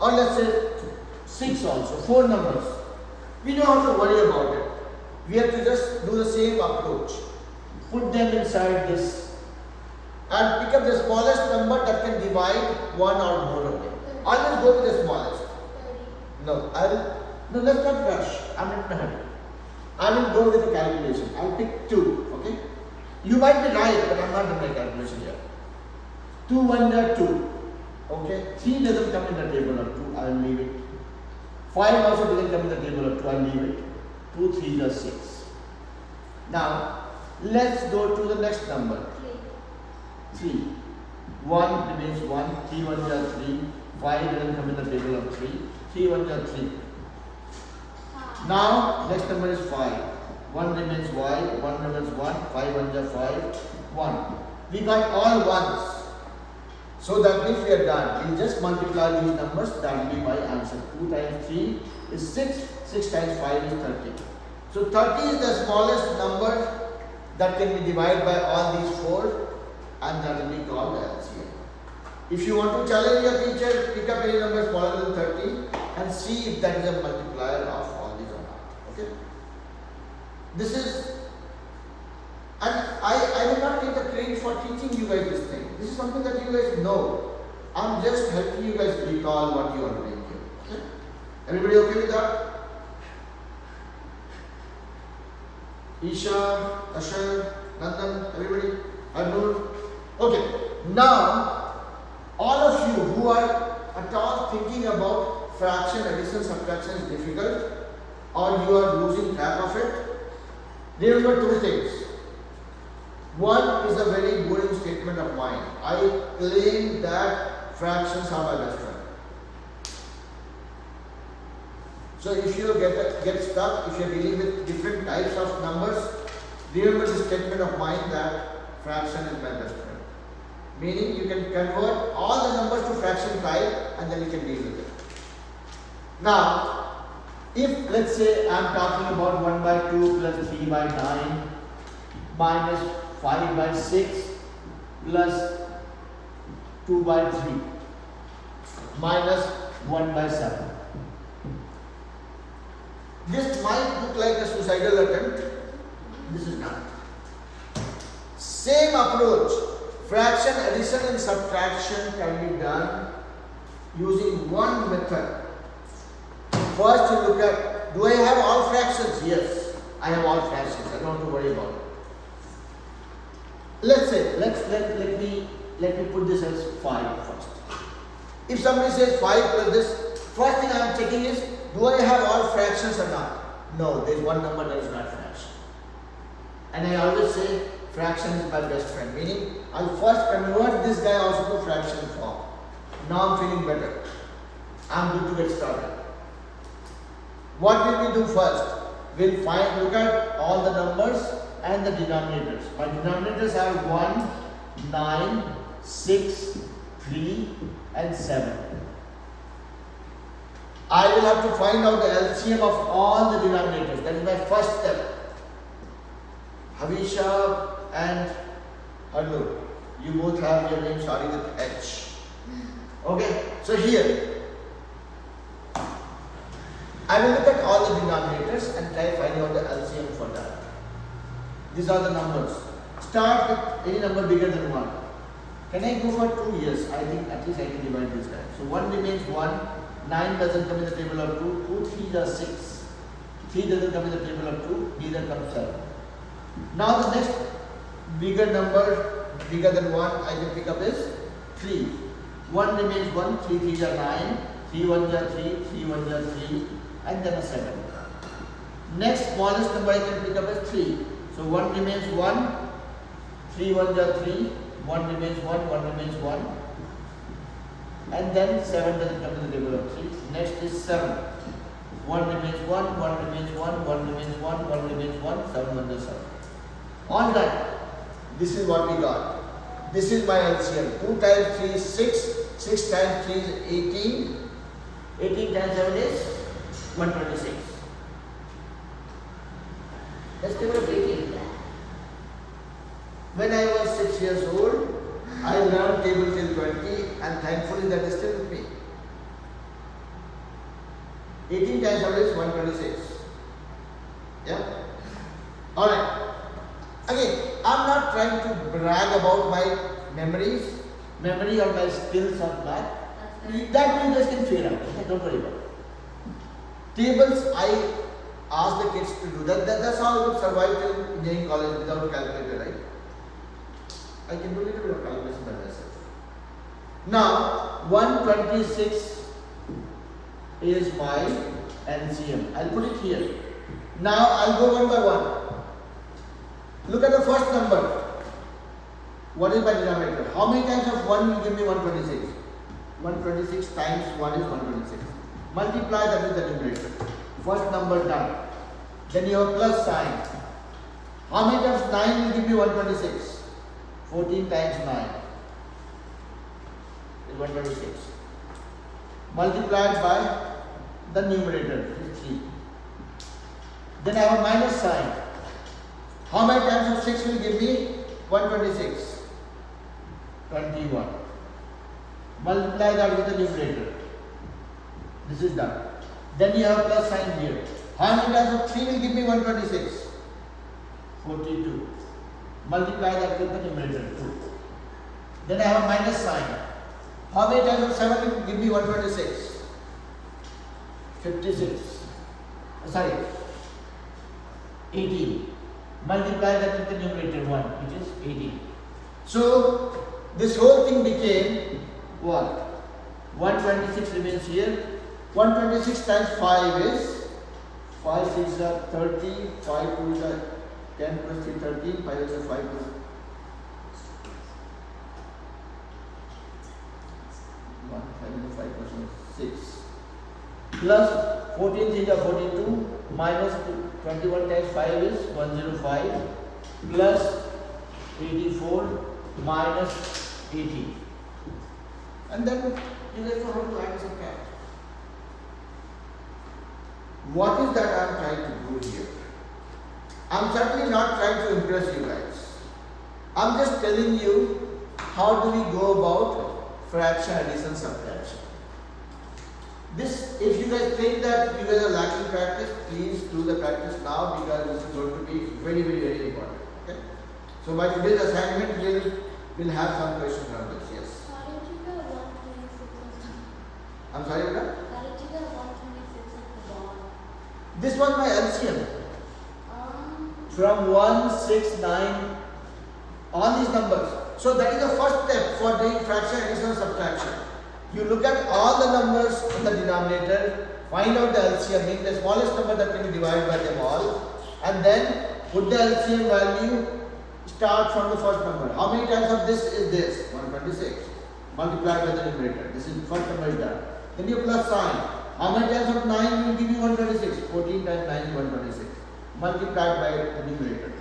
Or let's say 6 also, 4 numbers. We don't have to worry about it. We have to just do the same approach. Put them inside this and pick up the smallest number that can divide 1 or more of them. Always go with the smallest. 30. No, let's not rush. I'm not in a hurry. I will go with the calculation. I'll pick 2. Okay? You might be right, but I'm not doing my calculation here. 2 1s are 2. Okay? 3 doesn't come in the table of 2. I'll leave it. 5 also doesn't come in the table of 2. I'll leave it. 2 3s are 6. Now, let's go to the next number. 3. 1 remains 1. 3 1s are 3. 5 doesn't come in the table of 3. 3 1s are 3. Now, next number is 5. 1 remains y. 1 remains 1. 5 1s are 5. 1. We got all 1s. So that means we are done. We'll just multiply these numbers. That will be my answer. 2 times 3 is 6. 6 times 5 is 30. So 30 is the smallest number that can be divided by all these 4, and that will be called the LCM. If you want to challenge your teacher, pick up any number smaller than 30 and see if that is a multiplier of all these or not. Okay? This is, and I will not take the credit for teaching you guys this thing. This is something that you guys know. I'm just helping you guys recall what you are doing here. Okay? Everybody okay with that? Isha, Ashar, Nandan, everybody? Arnur? Okay. Now, all of you who are at all thinking about fraction, addition, subtraction is difficult, or you are losing track of it, remember 2 things. One is a very boring statement of mine. I claim that fractions are my best friend. So if you get stuck, if you are dealing with different types of numbers, remember the statement of mine that fraction is my best friend. Meaning you can convert all the numbers to fraction type and then you can deal with it. Now, if let's say I am talking about 1 by 2 plus 3 by 9 minus 5 by 6 plus 2 by 3 minus 1 by 7. This might look like a suicidal attempt. This is not. Same approach. Fraction, addition and subtraction can be done using one method. First you look at, do I have all fractions? Yes, I have all fractions. I don't have to worry about it. Let's say, let me put this as 5 first. If somebody says 5 plus this, first thing I am checking is, do I have all fractions or not? No, there is one number that is not fraction. And I always say fraction is my best friend, meaning I'll first convert this guy also to fraction form. Now I'm feeling better. I'm good to get started. What will we do first? we'll look at all the numbers and the denominators. My denominators are 1, 9, 6, 3 and 7. I will have to find out the LCM of all the denominators. That is my first step. Havisha and Harlu, you both have your name starting with H. Okay, so here I will look at all the denominators and try finding out the LCM for that. These are the numbers. Start with any number bigger than 1. Can I go for 2 years? I think at least I can divide this guy. So 1 remains 1, 9 doesn't come in the table of 2, 2 3s are 6, 3 doesn't come in the table of 2, neither comes 7. Now the next bigger number, bigger than 1, I can pick up is 3. 1 remains 1, 3 3s are 9, 3 1s are 3, 3 1s are 3 and then a 7. Next smallest number I can pick up is 3. So 1 remains 1, 3 1s are 3, 1 remains 1, 1 remains 1 and then 7 doesn't come to the table of 3. Next is 7. 1 remains 1, 1 remains 1, 1 remains 1, 1 remains 1, 7 1 is 7. On that, this is what we got. This is my LCM. 2 times 3 is 6, 6 times 3 is 18, 18 times 7 is 126. Let's take a 18. When I was 6 years old, I learned table till 20 and thankfully that is still with me. 18 times 7 is 126. Yeah? Alright. Again, I'm not trying to brag about my memory or my skills of math. That you guys can figure out. Okay? Don't worry about it. Tables, I ask the kids to do that. That's how I would survive till engineering college without calculator, right? I can do a little bit of calculation by myself. Now, 126 is my LCM. I'll put it here. Now, I'll go one by one. Look at the first number. What is my denominator? How many times of 1 will give me 126? 126 times 1 is 126. Multiply that with the numerator. First number done. Then you have plus sign. How many times 9 will give me 126? 14 times 9 is 126. Multiplied by the numerator is 3. Then I have a minus sign. How many times of 6 will give me 126? 21. Multiply that with the numerator. This is done. Then you have a plus sign here. How many times of 3 will give me 126? 42. Multiply that with the numerator 2. Then I have a minus sign. How many times of 7 will give me 126? 56. Sorry, 18. Multiply that with the numerator 1, which is 18. So this whole thing became what? 126 remains here. 126 times 5 is 5 6 are 30, 5 2 are 10 plus 3 13, 5 is 5 plus 1, 5 plus 6 plus 14 3 are 42 minus 21 times 5 is 105 plus 84 minus 80. And then you guys know how to add some cash. What is that I am trying to do here? I am certainly not trying to impress you guys. I am just telling you how do we go about fraction, addition, subtraction. This, if you guys think that you guys are lacking practice, please do the practice now because this is going to be very, very, very important. Okay? So by today's assignment, we'll have some questions on this. Yes. How did you get 126 I'm sorry, what? How did you get 126 at the bottom? This was my LCM. From 1, 6, 9, all these numbers. So that is the first step for doing fraction, addition, subtraction. You look at all the numbers in the denominator, find out the LCM, meaning the smallest number that can be divided by them all, and then put the LCM value, start from the first number. How many times of this is this? 126. Multiplied by the numerator. This is first number is done. Then you plus sign. How many times of 9 will give you 126? 14 times 9 is 126. Multiplied by the numerator.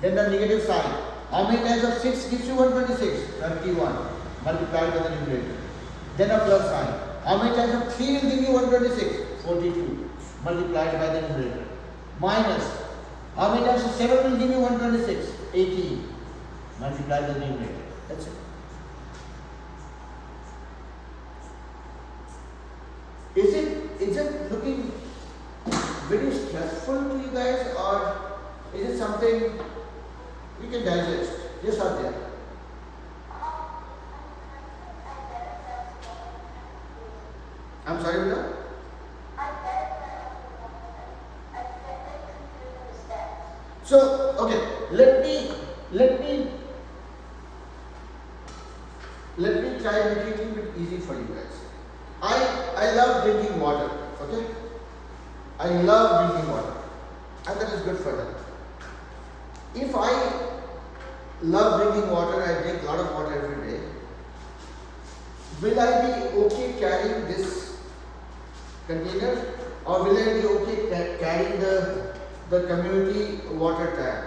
Then the negative sign. How many times of 6 gives you 126? 31. Multiplied by the numerator. Then a plus sign. How many times of 3 will give you 126? 42. Multiplied by the numerator. Minus. How many times of 7 will give you 126? 18. Multiplied by the numerator. That's it. Is it looking very stressful to you guys, or is it something we can digest? Yes or there? I'm sorry, Vila? So, okay, let me try and make it a little bit easy for you guys. I love drinking water, okay? I love drinking water, and that is good for them. If I love drinking water, I drink a lot of water every day, will I be okay carrying this container, or will I be okay carrying the community water tank?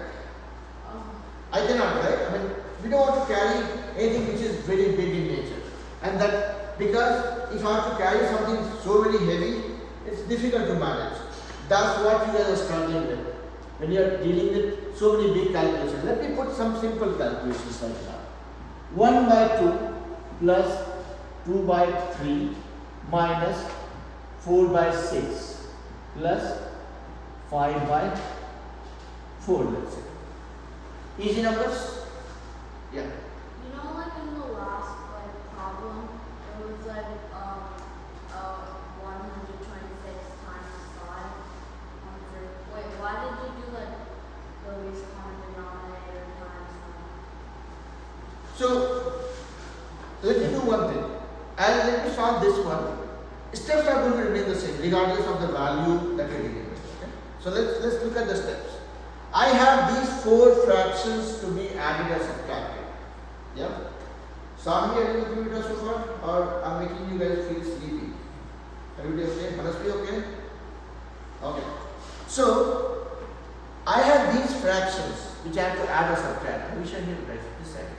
I cannot, right? I mean, we don't want to carry anything which is very big in nature, and that because if I have to carry something so very heavy, it's difficult to manage. That's what you guys are struggling with when you are dealing with so many big calculations. Let me put some simple calculations right now. 1 by 2 plus 2 by 3 minus 4 by 6 plus 5 by 4, let's say. Easy numbers? Yeah. You know, like in the last problem, it was like 126 times 5. Wait, why did you do like the least common denominator times 1? So let me do one thing. Let me solve this one. Steps are going to remain the same regardless of the value that you're dealing with. Okay? So let's look at the steps. I have these 4 fractions to be added or subtracted. Yeah? Sorry, are you with me so far? Or I'm making you guys feel sleepy? Everybody okay? Manasvi okay? Okay. So I have these fractions which I have to add or subtract. We should here, guys. This side.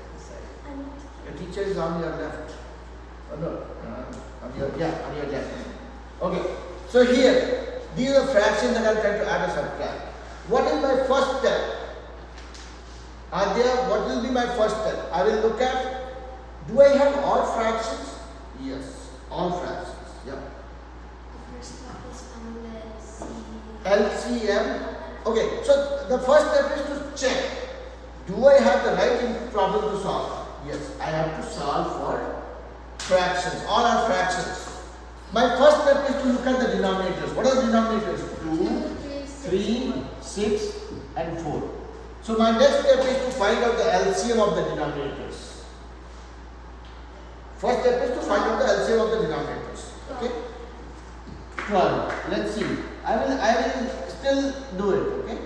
Your teacher is on your left. Oh no, on your left. Okay. So here, these are fractions that I'm trying to add or subtract. What is my first step? Adya, what will be my first step? I will look at, do I have all fractions? Yes, all fractions. Yeah. The first step is find the LCM. Okay, so the first step is to check, do I have the right problem to solve? Yes, I have to solve for fractions. All are fractions. My first step is to look at the denominators. What are the denominators? 2, 3, 6 and 4. So my next step is to find out the LCM of the denominators. First step is to find out the LCM of the denominators. Okay? 12. Let's see. I will still do it. Okay?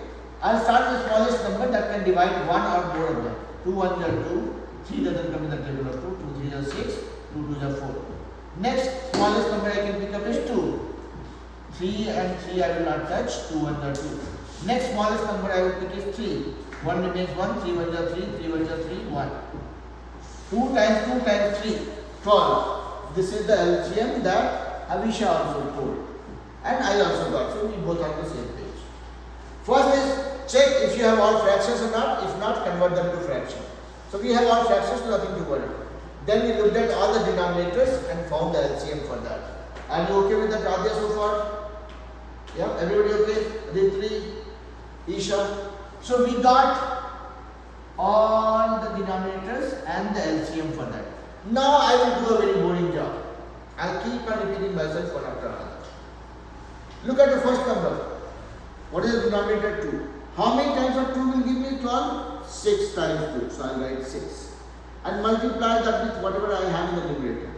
I'll start with the smallest number that can divide 1 or more of them. 2 1s are 2. 3 doesn't come in the table of 2. 2 3s are 6. 2 2s are 4. Next smallest number I can pick up is 2. 3 and 3 I will not touch. 2 1s are 2. Next smallest number I will pick is 3. 1 remains 1. 3 1s are 3. 3 1s are 3. 1. 2 times 2 times 3. 12. This is the LCM that Avisha also told. And I also got. So we both are on the same page. First is check if you have all fractions or not. If not, convert them to fractions. So we have all fractions, so nothing to worry. Then we looked at all the denominators and found the LCM for that. Are you okay with that, Radhya, so far? Yeah, everybody okay? Aditri, Isha. So we got all the denominators and the LCM for that. Now I will do a very boring job. I'll keep on repeating myself one after another. Look at the first number. What is the denominator? 2. How many times of 2 will give me 12? 6 times 2. So I'll write 6. And multiply that with whatever I have in the numerator.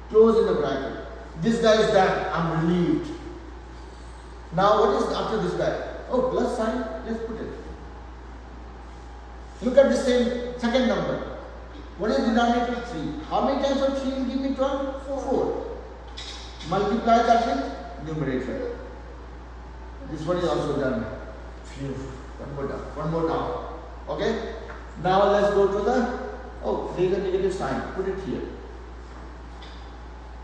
Close in the bracket. This guy is done. I'm relieved. Now what is after this guy? Oh, plus sign. Let's put it. Look at the same second number. What is denominator? 3. How many times of 3 will give me 12? 4. Multiply that with numerator. This one is also done. Phew. One more down. Okay? Now let's go to the, oh, there is a negative sign. Put it here.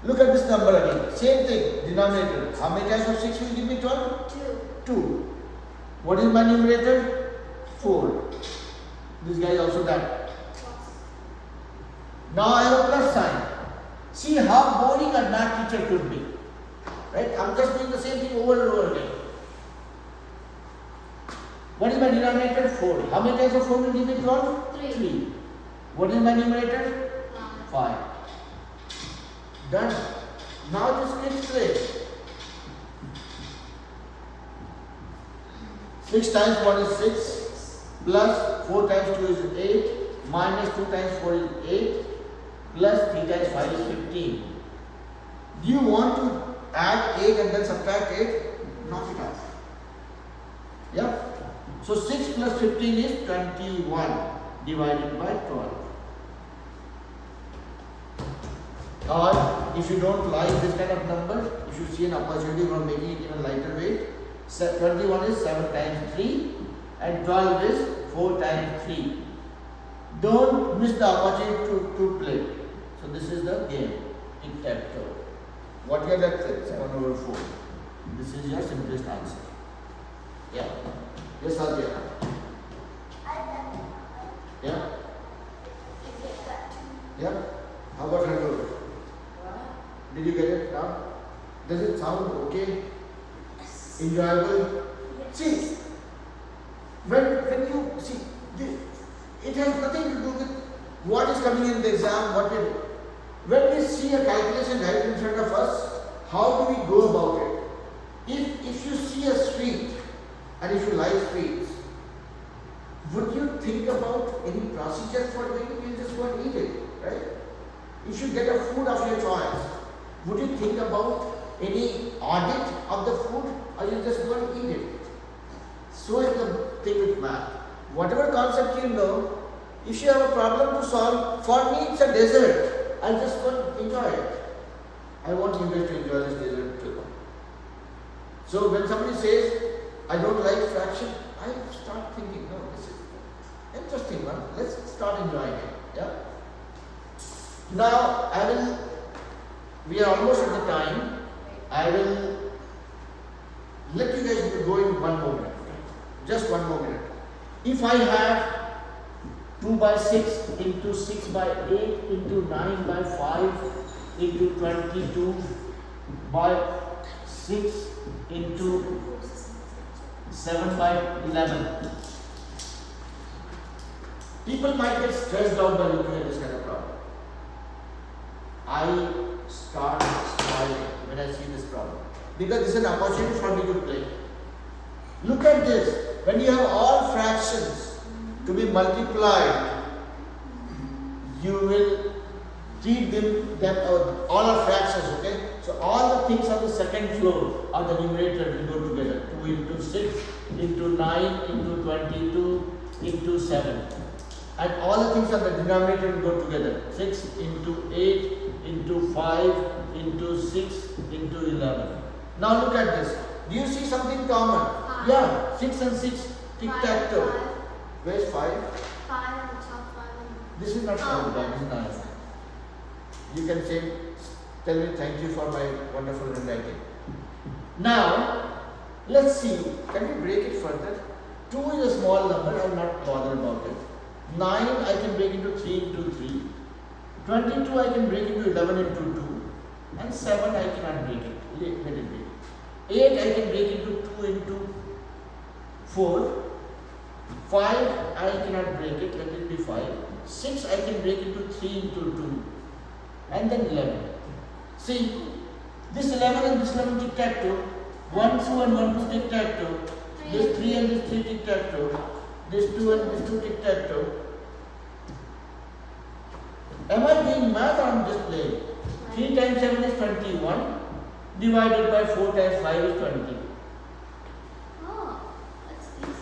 Look at this number again. Same thing, denominator. How many times of 6 will give me 12? 2. 2. What is my numerator? 4. This guy is also done. Now I have a plus sign. See how boring a math teacher could be. Right? I'm just doing the same thing over and over again. What is my denominator? 4. How many times of 4 will give me 12? 3. What is my numerator? 5. 5. Done. Now this gets straight. 6 times 1 is 6, plus 4 times 2 is 8, minus 2 times 4 is 8, plus 3 times 5 is 15. Do you want to add 8 and then subtract 8? Knock it off. Yeah? So 6 plus 15 is 21 divided by 12. Or if you don't like this kind of number, if you see an opportunity for making it even lighter weight, 21 is 7 times 3 and 12 is 4 times 3. Don't miss the opportunity to play. So this is the game. Tic-tac-toe. What you are left with? 7 over 4. This is your simplest answer. Yeah. Yes, Adya. Yeah. Yeah. How about Handle? What? Did you get it now? Does it sound okay? Enjoyable? See, when you see, it has nothing to do with what is coming in the exam, what we do. When we see a calculation right in front of us, how do we go about it? If you see a sweet, and if you like sweets, would you think about any procedure for doing it? You just go and eat it, right? If you get a food of your choice, would you think about any audit of the food, or you just go and eat it? So is the thing with math. Whatever concept you know, if you have a problem to solve, for me it's a dessert. I just go and enjoy it. I want you guys to enjoy this dessert too. So when somebody says, I don't like fraction, I start thinking, no, this is interesting one. Let's start enjoying it. Yeah. Now we are almost at the time. I will let you guys go in 1 more minute. Just 1 more minute. If I have 2 by 6 into 6 by 8 into 9 by 5 into 22 by 6 into 7 by 11. People might get stressed out by looking at this kind of problem. I start smiling when I see this problem because this is an opportunity for me to play. Look at this. When you have all fractions to be multiplied, you will treat them all are fractions, okay? So all the things on the second floor are the numerator will go together. 2 into 6 into 9 into 22 into 7. And all the things on the denominator will go together. 6 into 8 into 5 into 6 into 11. Now look at this. Do you see something common? 5. Yeah, 6 and 6. Tic-tac-toe. 5. Where's 5? 5 on the top, 5 on the This is not 5, this is 9. You can say, tell me thank you for my wonderful handwriting. Now, let's see, can we break it further? 2 is a small number, I will not bother about it. 9 I can break into 3 into 3. 22 I can break into 11 into 2. And 7 I cannot break it, let it be. 8 I can break into 2 into 4. 5 I cannot break it, let it be 5. 6 I can break into 3 into 2. And then 11. See, this 11 and this 11 tic-tac-toe. 1, 2 and 1, 2 tic-tac-toe. This 3 and this 3 tic-tac-toe. This 2 and this 2 tic-tac-toe. Am I doing math or am I just playing? 3 times 7 is 21. Divided by 4 times 5 is 20. Oh, that's easy.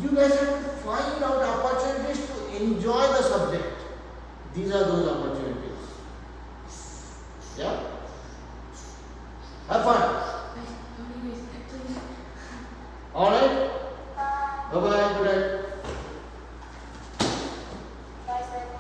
You guys have to find out opportunities to enjoy the subject. These are those opportunities.